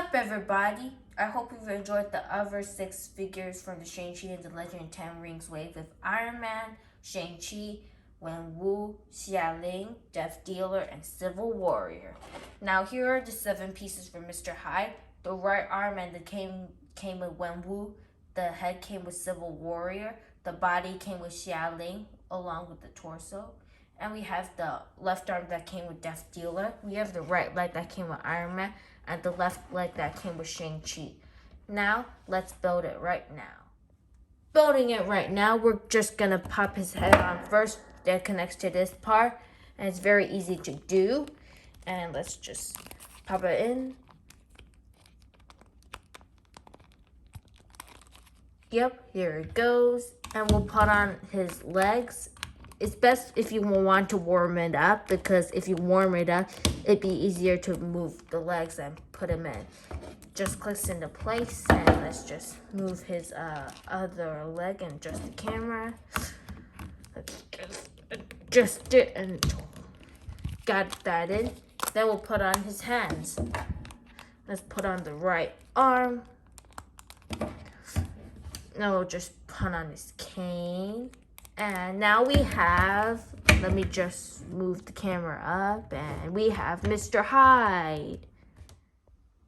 up, everybody? I hope you've enjoyed the other 6 figures from the Shang-Chi and the Legend of Ten Rings wave with Iron Man, Shang-Chi, Wenwu, Xia Death Dealer, and Civil Warrior. Now here are the 7 pieces for Mr. Hyde. The right arm and the came with Wenwu. The head came with Civil Warrior. The body came with Xia along with the torso. And we have the left arm that came with Death Dealer. We have the right leg that came with Iron Man. And the left leg that came with Shang-Chi. Now, let's build it right now. Building it right now, we're just going to pop his head on first. That connects to this part. And it's very easy to do. And let's just pop it in. Yep, here it goes. And we'll put on his legs. It's best if you want to warm it up, because if you warm it up, it'd be easier to move the legs and put them in. Just clicks into place, and let's just move his other leg and adjust the camera. Let's just adjust it and got that in. Then we'll put on his hands. Let's put on the right arm. Now we'll just put on his cane. And now we have, let me just move the camera up, and we have Mr. Hyde.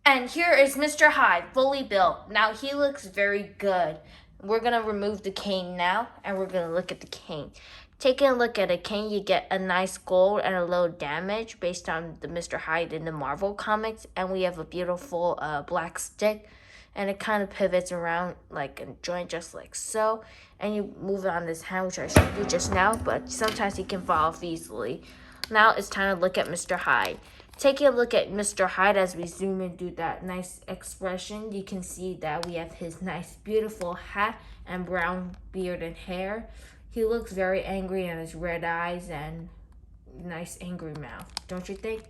And here is Mr. Hyde, fully built. Now he looks very good. We're going to remove the cane now, and we're going to look at the cane. Taking a look at a cane, you get a nice gold and a little damage based on the Mr. Hyde in the Marvel comics. And we have a beautiful black stick. And it kind of pivots around like a joint, just like so. And you move it on this hand, which I showed you just now, but sometimes you can fall off easily. Now it's time to look at Mr. Hyde. Taking a look at Mr. Hyde as we zoom and do that nice expression, you can see that we have his nice, beautiful hat and brown beard and hair. He looks very angry, and his red eyes and nice angry mouth, don't you think?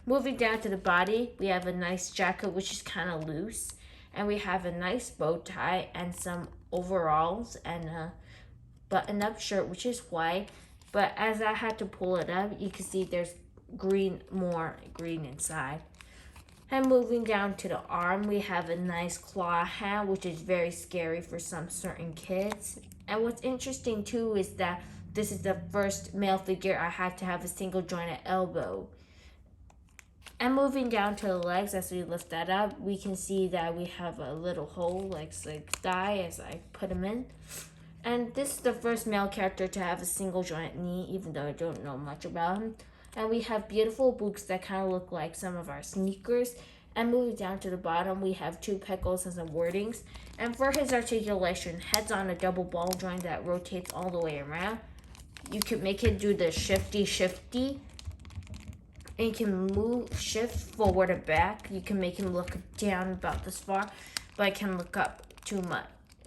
Moving down to the body, we have a nice jacket, which is kind of loose. And we have a nice bow tie and some overalls and a button-up shirt, which is white. But as I had to pull it up, you can see there's more green inside. And moving down to the arm, we have a nice claw hand, which is very scary for some certain kids. And what's interesting too is that this is the first male figure I had to have a single jointed elbow. And moving down to the legs, as we lift that up, we can see that we have a little hole, like thigh, as I put them in. And this is the first male character to have a single joint knee, even though I don't know much about him. And we have beautiful boots that kind of look like some of our sneakers. And moving down to the bottom, we have 2 pickles and some wordings. And for his articulation, head's on a double ball joint that rotates all the way around. You can make it do the shifty. And you can shift forward and back. You can make him look down about this far, but it can look up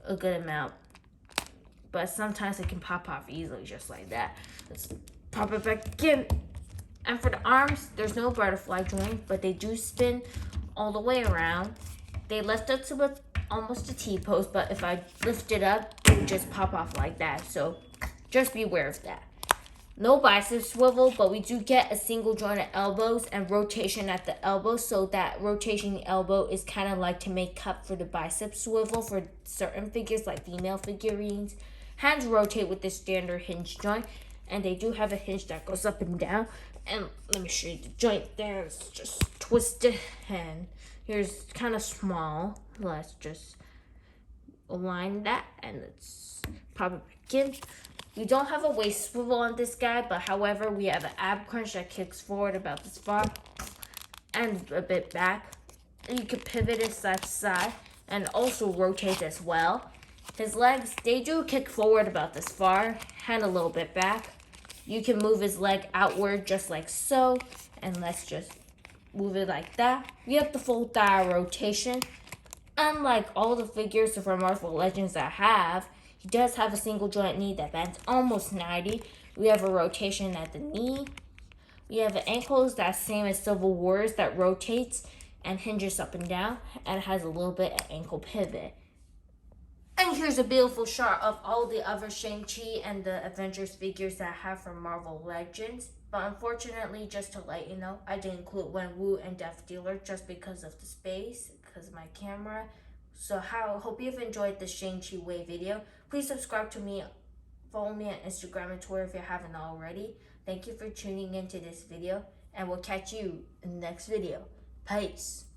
a good amount. But sometimes it can pop off easily, just like that. Let's pop it back in. And for the arms, there's no butterfly joint, but they do spin all the way around. They lift up to almost a T-pose, but if I lift it up, it would just pop off like that. So just be aware of that. No bicep swivel, but we do get a single jointed elbows and rotation at the elbow, so that rotation the elbow is kind of like to make up for the bicep swivel for certain figures like female figurines. Hands rotate with the standard hinge joint, and they do have a hinge that goes up and down. And let me show you the joint there. It's just twisted, and here's kind of small. Let's just align that, and let's pop it back in. We don't have a waist swivel on this guy, but however, we have an ab crunch that kicks forward about this far and a bit back. And you can pivot it side to side and also rotate as well. His legs, they do kick forward about this far, hand a little bit back. You can move his leg outward just like so, and let's just move it like that. We have the full thigh rotation. Unlike all the figures from Marvel Legends I have, he does have a single joint knee that bends almost 90. We have a rotation at the knee. We have the ankles that's same as Civil Warriors that rotates and hinges up and down, and has a little bit of ankle pivot. And here's a beautiful shot of all the other Shang-Chi and the Avengers figures that I have from Marvel Legends. But unfortunately, just to let you know, I didn't include Wenwu and Death Dealer just because of the space, because of my camera. So hope you've enjoyed this Shang-Chi Way video. Please subscribe to me, follow me on Instagram and Twitter if you haven't already. Thank you for tuning into this video, and we'll catch you in the next video. Peace.